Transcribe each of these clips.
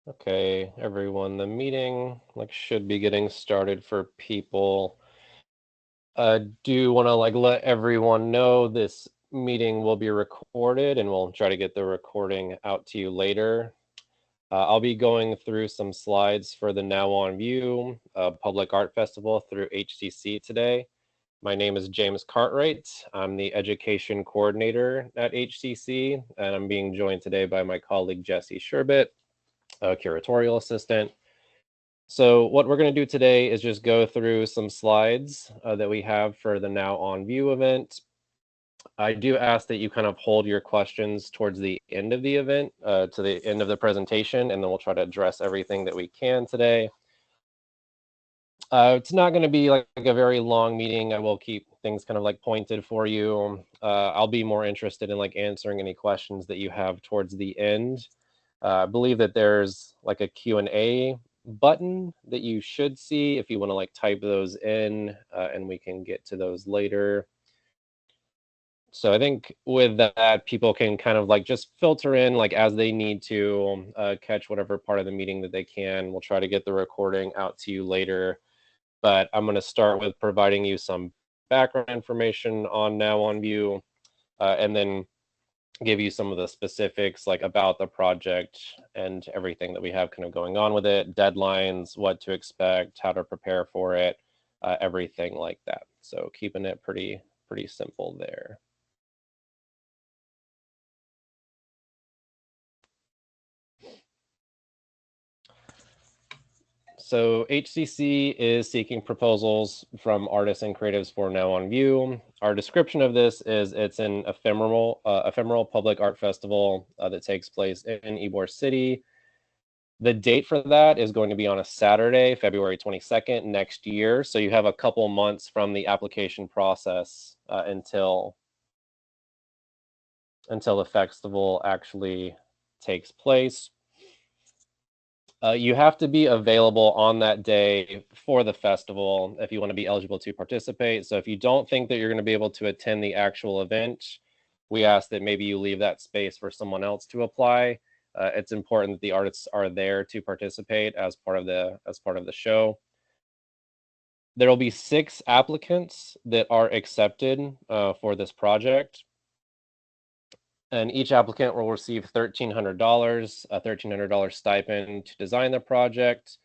Okay, everyone, the meeting should be getting started for people. Do want to let everyone know this meeting will be recorded and we'll try to get the recording out to you later. I'll be going through some slides for the Now on View Public Art Festival through HCC today. My name is James Cartwright. I'm the Education Coordinator at HCC, and I'm being joined today by my colleague Jesse Sherbet, a Curatorial Assistant. So what we're going to do today is just go through some slides that we have for the Now on View event. I do ask that you kind of hold your questions towards the end of the event, to the end of the presentation, and then we'll try to address everything that we can today. It's not going to be like a very long meeting. I will keep things kind of pointed for you. I'll be more interested in answering any questions that you have towards the end. I believe that there's a Q&A button that you should see if you want to type those in, and we can get to those later. So I think with that, people can kind of just filter in as they need to, catch whatever part of the meeting that they can. We'll try to get the recording out to you later. But I'm going to start with providing you some background information on Now on View, and then give you some of the specifics about the project and everything that we have kind of going on with it, deadlines, what to expect, how to prepare for it, everything like that. So keeping it pretty simple there. So HCC is seeking proposals from artists and creatives for Now on View. Our description of this is it's an ephemeral public art festival that takes place in Ybor City. The date for that is going to be on a Saturday, February 22nd next year. So you have a couple months from the application process until the festival actually takes place. You have to be available on that day for the festival if you want to be eligible to participate. So if you don't think that you're going to be able to attend the actual event, we ask that maybe you leave that space for someone else to apply. It's important that the artists are there to participate as part of the show. There will be 6 applicants that are accepted for this project. And each applicant will receive $1,300, a $1,300 stipend to design the project.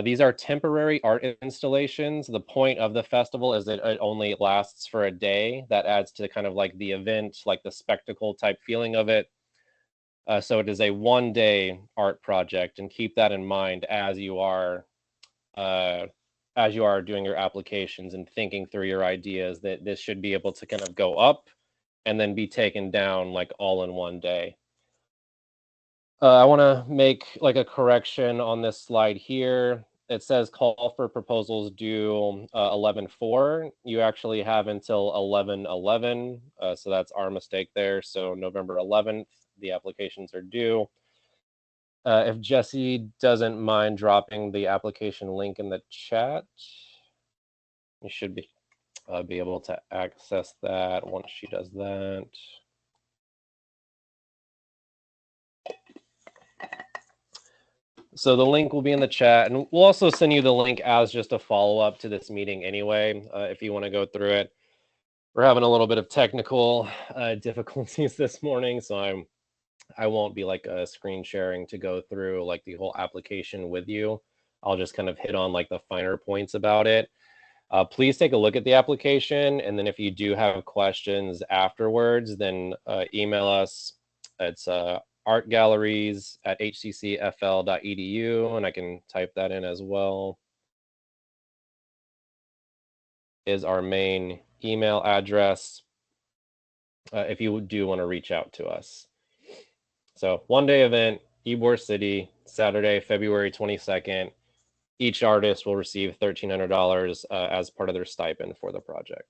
These are temporary art installations. The point of the festival is that it only lasts for a day. That adds to kind of the event, the spectacle type feeling of it. So it is a one-day art project, and keep that in mind as you are doing your applications and thinking through your ideas, that this should be able to kind of go up and then be taken down all in one day. I want to make a correction on this slide here. It says call for proposals due 11/4. You actually have until 11/11, so that's our mistake there. So November 11th, the applications are due. If Jesse doesn't mind dropping the application link in the chat, you should be able to access that once she does that. So the link will be in the chat, and we'll also send you the link as just a follow-up to this meeting anyway, if you want to go through it. We're having a little bit of technical difficulties this morning, so I won't be screen sharing to go through the whole application with you. I'll just kind of hit on the finer points about it. Please take a look at the application, and then if you do have questions afterwards, then email us. It's artgalleries@hccfl.edu, and I can type that in as well, is our main email address if you do want to reach out to us. So one-day event, Ybor City, Saturday, February 22nd. Each artist will receive $1,300 as part of their stipend for the project.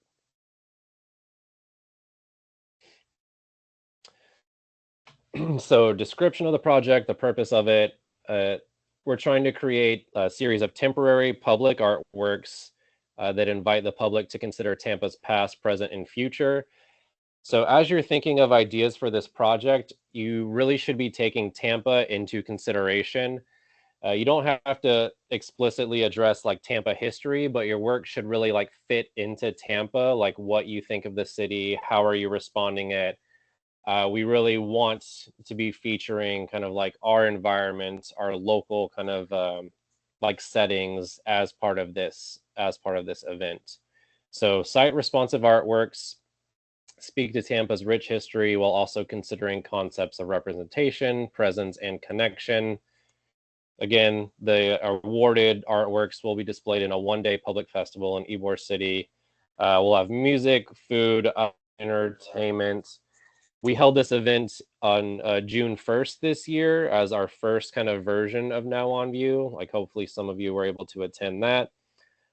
So description of the project, the purpose of it, we're trying to create a series of temporary public artworks that invite the public to consider Tampa's past, present, and future. So as you're thinking of ideas for this project, you really should be taking Tampa into consideration. You don't have to explicitly address like Tampa history, but your work should really like fit into Tampa, like what you think of the city, how are you responding it. We really want to be featuring kind of like our environment, our local kind of like settings as part of this event. So site responsive artworks speak to Tampa's rich history while also considering concepts of representation, presence, and connection. Again, the awarded artworks will be displayed in a one-day public festival in Ybor City. We'll have music, food, entertainment. We held this event on June 1st this year as our first kind of version of Now on View. Like hopefully some of you were able to attend that.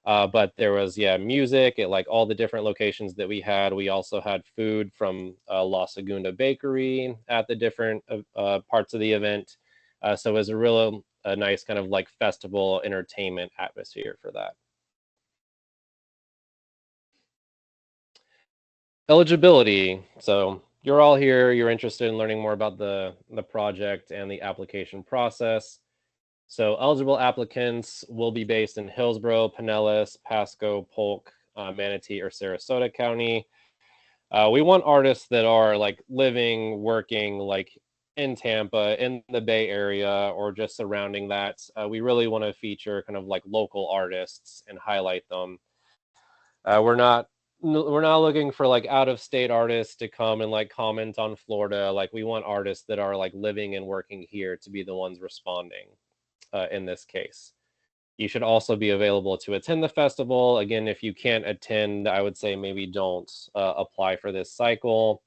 But there was, yeah, music at like all the different locations that we had. We also had food from La Segunda Bakery at the different parts of the event. So it was a nice kind of like festival entertainment atmosphere for that. Eligibility. So you're all here, you're interested in learning more about the project and the application process. So eligible applicants will be based in Hillsborough, Pinellas, Pasco, Polk, Manatee, or Sarasota County. We want artists that are like living, working like in Tampa, in the Bay Area, or just surrounding that. We really want to feature kind of like local artists and highlight them. We're not looking for like out of state artists to come and like comment on Florida. Like we want artists that are like living and working here to be the ones responding in this case. You should also be available to attend the festival. Again, if you can't attend, I would say maybe don't apply for this cycle.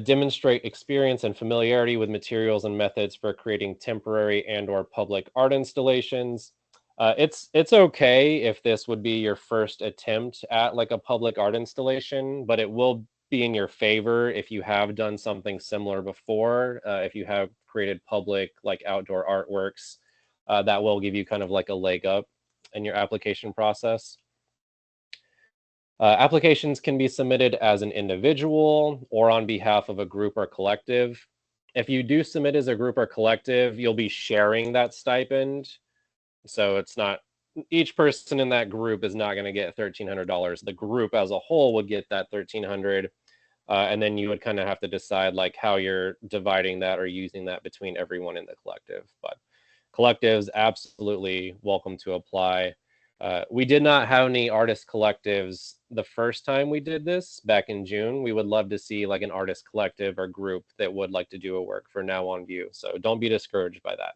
Demonstrate experience and familiarity with materials and methods for creating temporary and/or public art installations. It's okay if this would be your first attempt at like a public art installation, but it will be in your favor if you have done something similar before. If you have created public like outdoor artworks, that will give you kind of like a leg up in your application process. Applications can be submitted as an individual or on behalf of a group or collective. If you do submit as a group or collective, you'll be sharing that stipend. So it's not, each person in that group is not going to get $1,300. The group as a whole would get that $1,300. And then you would kind of have to decide like how you're dividing that or using that between everyone in the collective. But collectives absolutely welcome to apply. We did not have any artist collectives the first time we did this back in June. We would love to see like an artist collective or group that would like to do a work for Now on View. So don't be discouraged by that.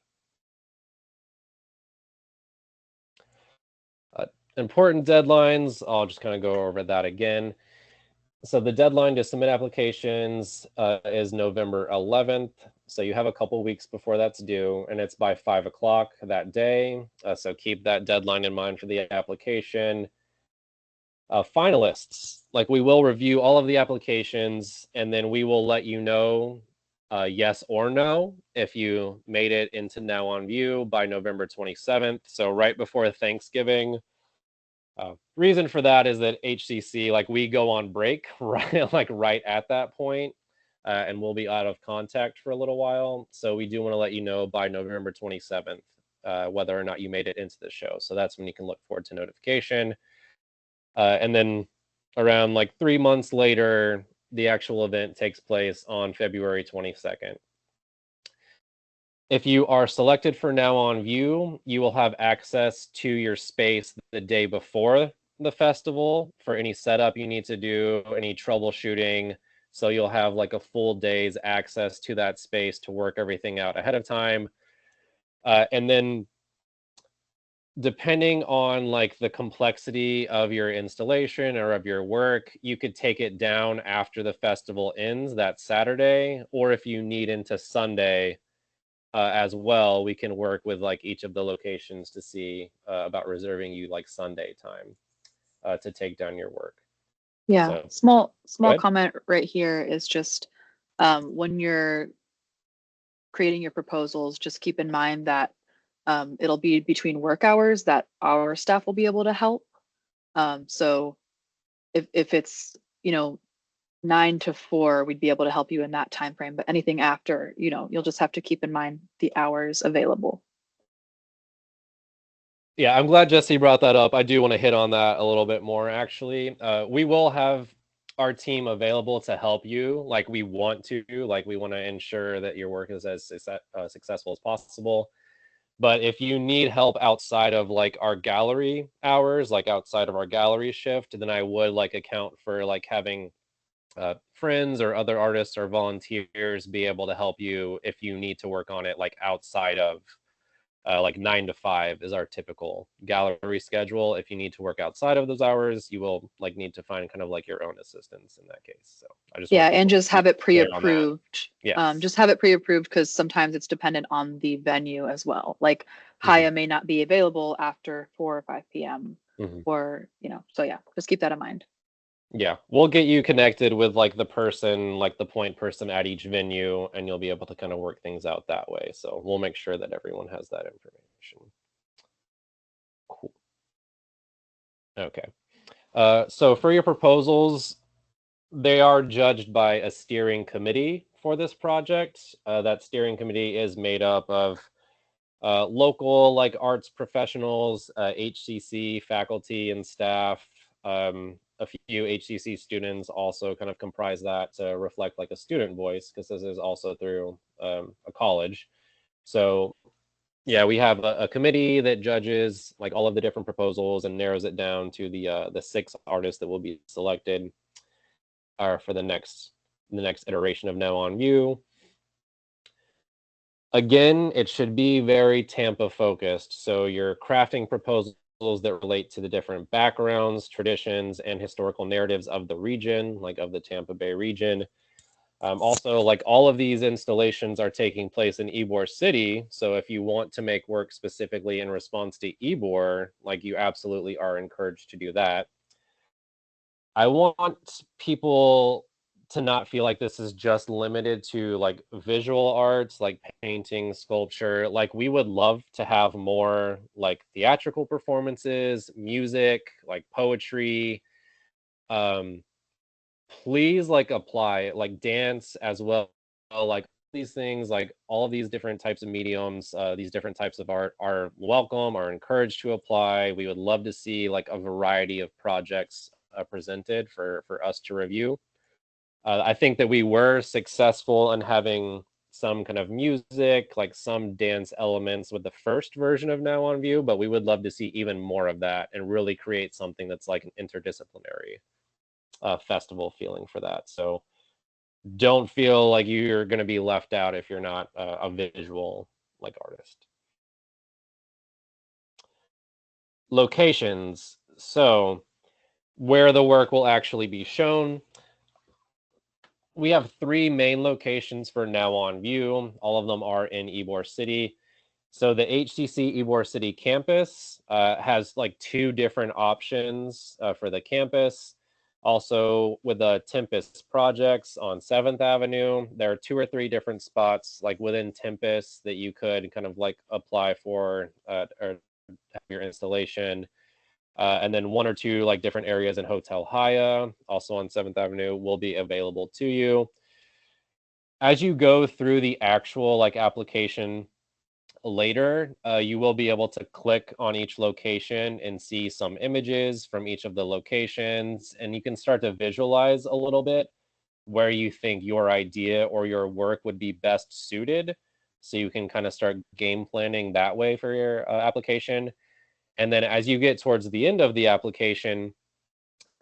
Important deadlines, I'll just kind of go over that again. So the deadline to submit applications is November 11th. So you have a couple weeks before that's due, and it's by 5 o'clock that day. So keep that deadline in mind for the application. Finalists, like we will review all of the applications, and then we will let you know yes or no if you made it into Now on View by November 27th. So right before Thanksgiving. Reason for that is that HCC, like we go on break right, like right at that point, and we'll be out of contact for a little while. So we do want to let you know by November 27th whether or not you made it into the show. So that's when you can look forward to notification. And then around like 3 months later, the actual event takes place on February 22nd. If you are selected for Now on View, you will have access to your space the day before the festival for any setup you need to do, any troubleshooting. So you'll have like a full day's access to that space to work everything out ahead of time. And then depending on like the complexity of your installation or of your work, you could take it down after the festival ends that Saturday, or if you need into Sunday, as well, we can work with like each of the locations to see about reserving you like Sunday time to take down your work. Yeah, So, small comment right here is just when you're creating your proposals, just keep in mind that it'll be between work hours that our staff will be able to help. So if it's, 9 to 4, we'd be able to help you in that time frame. But anything after, you'll just have to keep in mind the hours available. Yeah, I'm glad Jesse brought that up. I do want to hit on that a little bit more, actually. We will have our team available to help you. Like we want to, like we want to ensure that your work is as successful as possible. But if you need help outside of like our gallery hours, like outside of our gallery shift, then I would like account for like having friends or other artists or volunteers be able to help you if you need to work on it like outside of like 9 to 5 is our typical gallery schedule. If you need to work outside of those hours, you will like need to find kind of like your own assistance in that case. So I just Yeah, want and people just to be have it clear on that. pre-approved. Yes. Just have it pre-approved because sometimes it's dependent on the venue as well. Like Mhm. Haya may not be available after 4 or 5 p.m. Mhm. or, so yeah, just keep that in mind. Yeah, we'll get you connected with like the person, like the point person at each venue, and you'll be able to kind of work things out that way. So we'll make sure that everyone has that information. Cool. Okay. So for your proposals, they are judged by a steering committee for this project. That steering committee is made up of local like arts professionals, HCC faculty and staff. A few HCC students also kind of comprise that to reflect like a student voice because this is also through a college. So yeah, we have a committee that judges like all of the different proposals and narrows it down to the 6 artists that will be selected for the next iteration of Now on View. Again, it should be very Tampa focused. So you're crafting proposals that relate to the different backgrounds, traditions, and historical narratives of the region, like of the Tampa Bay region. Also, like all of these installations are taking place in Ybor City. So if you want to make work specifically in response to Ybor, like you absolutely are encouraged to do that. I want people to not feel like this is just limited to like visual arts, like painting, sculpture. Like we would love to have more like theatrical performances, music, like poetry. Um, please like apply like dance as well. Like these things, like all of these different types of mediums, these different types of art are welcome, are encouraged to apply. We would love to see like a variety of projects presented for us to review. I think that we were successful in having some kind of music, like some dance elements with the first version of Now on View, but we would love to see even more of that and really create something that's like an interdisciplinary festival feeling for that. So don't feel like you're going to be left out if you're not a visual like artist. Locations. So where the work will actually be shown. We have 3 main locations for Now on View. All of them are in Ybor City. So the HCC Ybor City campus has like 2 different options for the campus. Also with the Tempest projects on 7th Avenue, there are 2 or 3 different spots like within Tempest that you could kind of like apply for or have your installation. And then 1 or 2 like different areas in Hotel Haya, also on 7th Avenue, will be available to you. As you go through the actual like application later, you will be able to click on each location and see some images from each of the locations, and you can start to visualize a little bit where you think your idea or your work would be best suited. So you can kind of start game planning that way for your application. And then as you get towards the end of the application,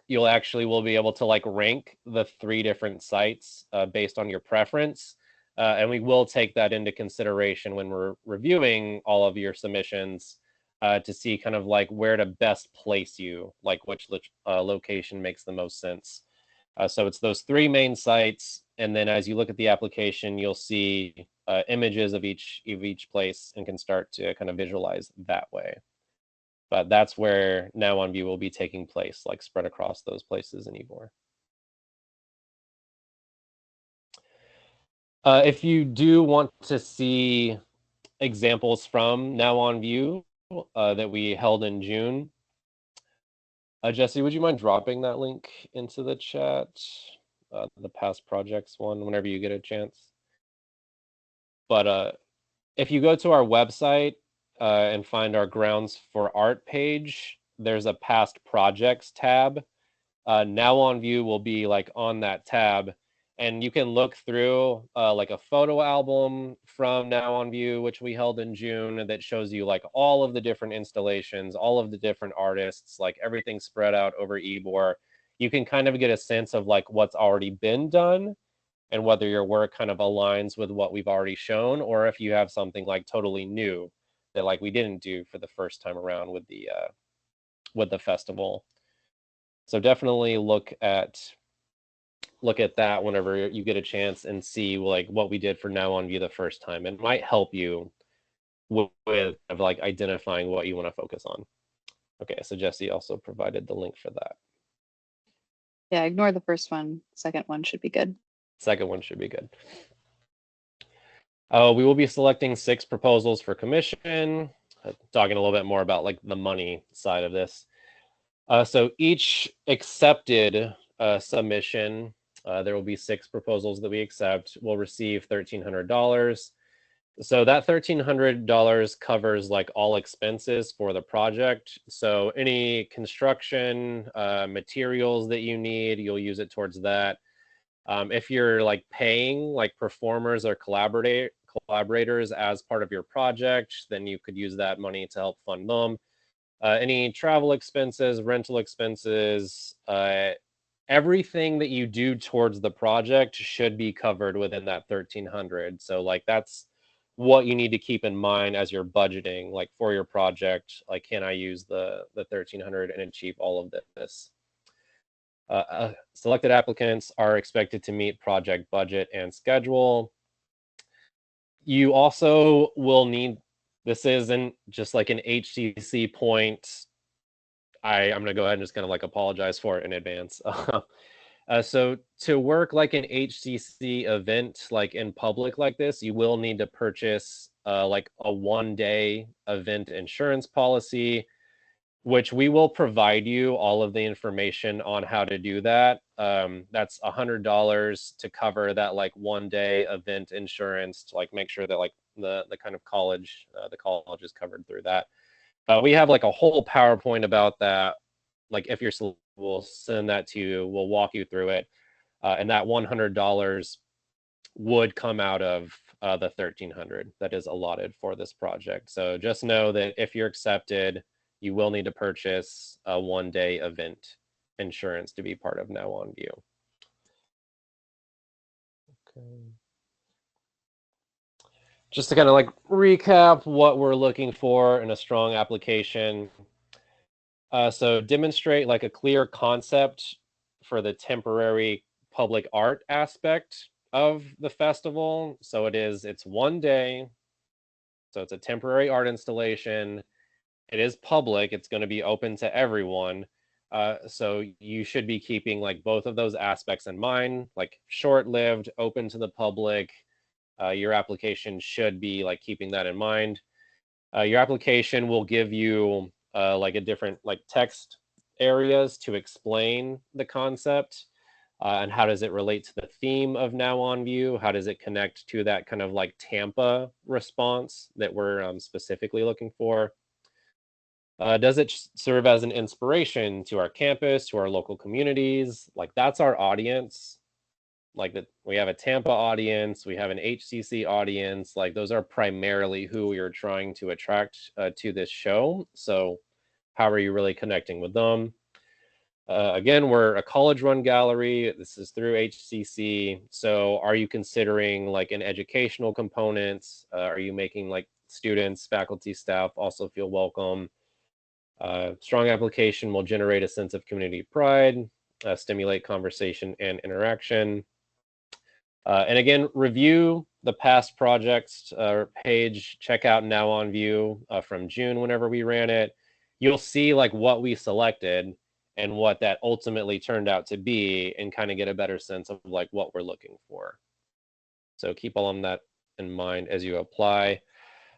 you'll actually will be able to like rank the 3 different sites based on your preference. And we will take that into consideration when we're reviewing all of your submissions to see kind of like where to best place you, like which location makes the most sense. So it's those 3 main sites. And then as you look at the application, you'll see images of each place and can start to kind of visualize that way. But that's where Now on View will be taking place, like spread across those places in Ybor. If you do want to see examples from Now on View that we held in June, Jesse, would you mind dropping that link into the chat? the past projects one whenever you get a chance. But if you go to our website and find our Grounds for Art page, there's a past projects tab. Now on View will be like on that tab, and you can look through like a photo album from Now on View, which we held in June, that shows you like all of the different installations, all of the different artists, like everything spread out over Ybor. You can kind of get a sense of like what's already been done and whether your work kind of aligns with what we've already shown, or if you have something like totally new that like we didn't do for the first time around with the festival. So definitely look at that whenever you get a chance and see like what we did for Now on View the first time. It might help you with of like identifying what you want to focus on. Okay, so Jesse also provided the link for that. Yeah, ignore the first one. Second one should be good. Second one should be good. We will be selecting 6 proposals for commission. Talking a little bit more about like the money side of this. So each accepted submission, there will be 6 proposals that we accept, will receive $1,300. So that $1,300 covers like all expenses for the project. So any construction materials that you need, you'll use it towards that. If you're like paying like performers or collaborators as part of your project, then you could use that money to help fund them. Any travel expenses, rental expenses, everything that you do towards the project should be covered within that 1,300. So like that's what you need to keep in mind as you're budgeting, like for your project. Like, can I use the 1,300 and achieve all of this? Selected applicants are expected to meet project budget and schedule. You also will need, this isn't just like an HCC point. I'm going to go ahead and just kind of like apologize for it in advance. So to work like an HCC event, like in public like this, you will need to purchase like a 1-day event insurance policy, which we will provide you all of the information on how to do that. That's $100 to cover that like 1-day event insurance to like make sure that like the kind of college, the college is covered through that. We have like a whole PowerPoint about that. Like if you're, we'll send that to you. We'll walk you through it. And that $100 would come out of the 1,300 that is allotted for this project. So just know that if you're accepted, you will need to purchase a 1-day event insurance to be part of Now on View. Okay. Just to kind of like recap what we're looking for in a strong application. So demonstrate like a clear concept for the temporary public art aspect of the festival. So it's 1 day. So it's a temporary art installation. It is public. It's going to be open to everyone. So you should be keeping like both of those aspects in mind, like short-lived, open to the public. Your application should be like keeping that in mind. Your application will give you like a different like text areas to explain the concept and how does it relate to the theme of Now on View? How does it connect to that kind of like Tampa response that we're specifically looking for? Does it serve as an inspiration to our campus, to our local communities? Like that's our audience. Like that, we have a Tampa audience, we have an HCC audience. Like those are primarily who we are trying to attract to this show. So how are you really connecting with them? Again, we're a college-run gallery. This is through HCC. So are you considering like an educational component? Are you making like students, faculty, staff also feel welcome? Strong application will generate a sense of community pride, stimulate conversation and interaction. And again, review the past projects page, check out Now on View from June whenever we ran it. You'll see like what we selected and what that ultimately turned out to be and kind of get a better sense of like what we're looking for. So keep all of that in mind as you apply.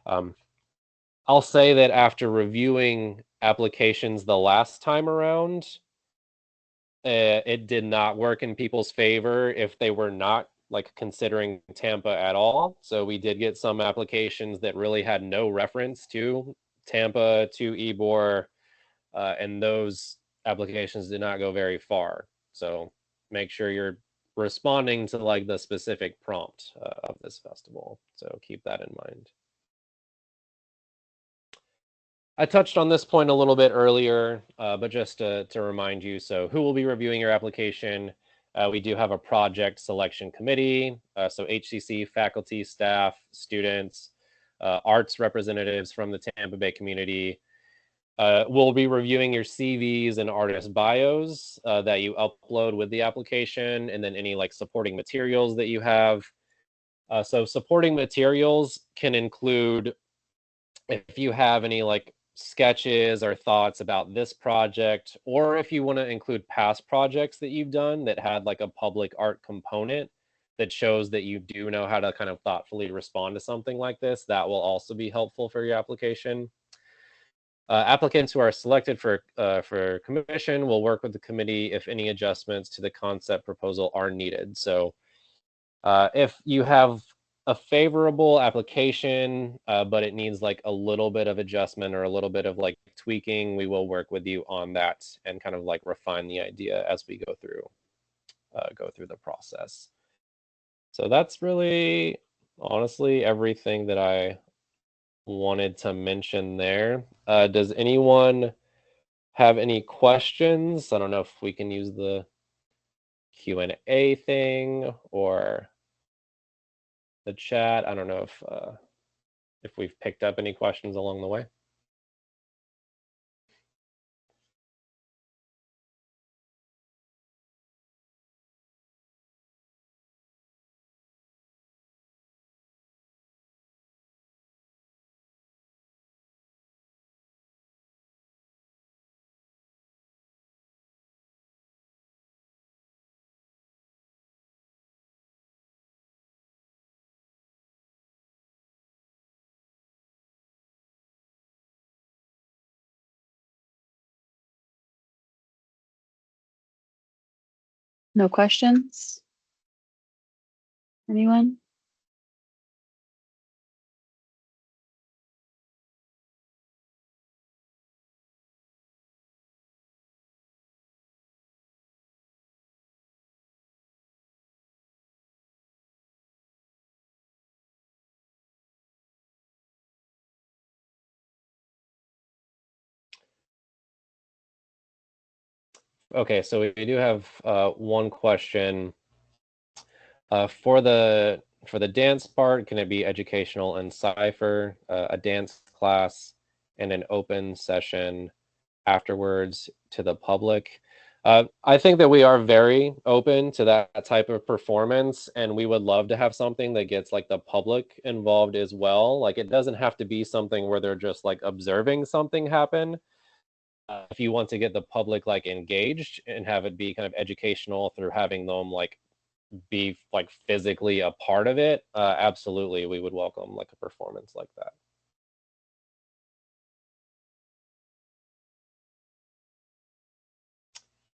I'll say that after reviewing applications the last time around, it did not work in people's favor if they were not like considering Tampa at all. So we did get some applications that really had no reference to Tampa, to Ybor, and those applications did not go very far. So make sure you're responding to like the specific prompt of this festival. So keep that in mind. I touched on this point a little bit earlier, but just to remind you, so who will be reviewing your application? We do have a project selection committee, so HCC faculty, staff, students, arts representatives from the Tampa Bay community. We'll be reviewing your CVs and artist bios that you upload with the application, and then any like supporting materials that you have. So supporting materials can include if you have any like sketches or thoughts about this project, or if you want to include past projects that you've done that had like a public art component that shows that you do know how to kind of thoughtfully respond to something like this, that will also be helpful for your application. Applicants who are selected for commission will work with the committee if any adjustments to the concept proposal are needed. So if you have a favorable application, but it needs like a little bit of adjustment or a little bit of like tweaking, we will work with you on that and kind of like refine the idea as we go through the process. So that's really honestly everything that I wanted to mention there. Does anyone have any questions? I don't know if we can use the Q&A thing or the chat. I don't know if we've picked up any questions along the way. No questions? Anyone? Okay, so we do have one question. For the dance part, can it be educational and cipher, a dance class, and an open session afterwards to the public? I think that we are very open to that type of performance, and we would love to have something that gets like the public involved as well. Like it doesn't have to be something where they're just like observing something happen. If you want to get the public like engaged and have it be kind of educational through having them like be like physically a part of it, absolutely, we would welcome like a performance like that.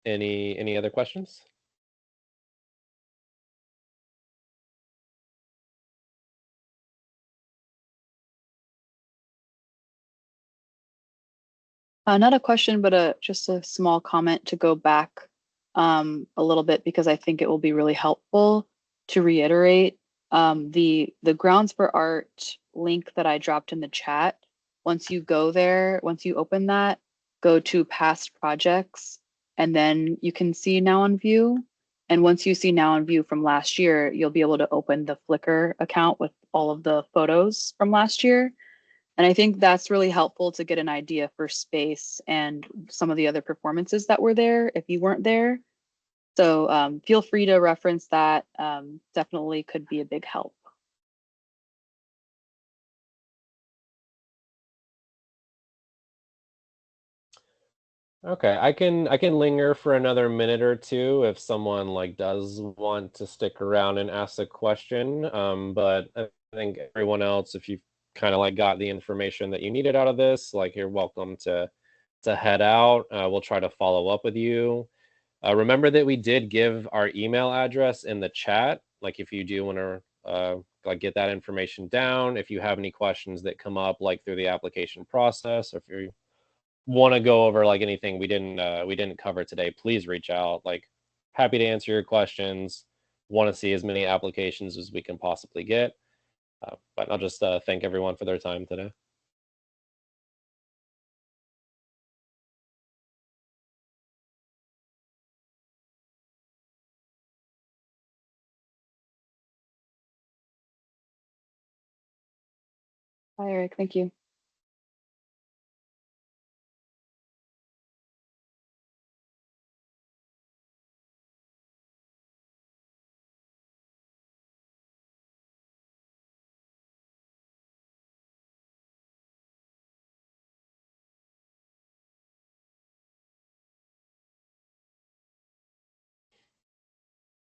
Any other questions? Not a question, but just a small comment to go back a little bit because I think it will be really helpful to reiterate the Grounds for Art link that I dropped in the chat. Once you go there, once you open that, go to past projects, and then you can see Now on View. And once you see Now on View from last year, you'll be able to open the Flickr account with all of the photos from last year. And I think that's really helpful to get an idea for space and some of the other performances that were there if you weren't there. So feel free to reference that. Definitely could be a big help. Okay, I can linger for another minute or two if someone like does want to stick around and ask a question. But I think everyone else, if you kind of like got the information that you needed out of this, like you're welcome to head out. We'll try to follow up with you. Remember that we did give our email address in the chat. Like if you do want to like get that information down, if you have any questions that come up like through the application process, or if you want to go over like anything we didn't cover today, please reach out. Like happy to answer your questions. Want to see as many applications as we can possibly get. But I'll just thank everyone for their time today. Bye, Eric. Thank you.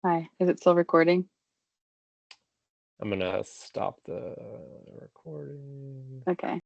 Hi. Is it still recording? I'm gonna stop the recording. Okay.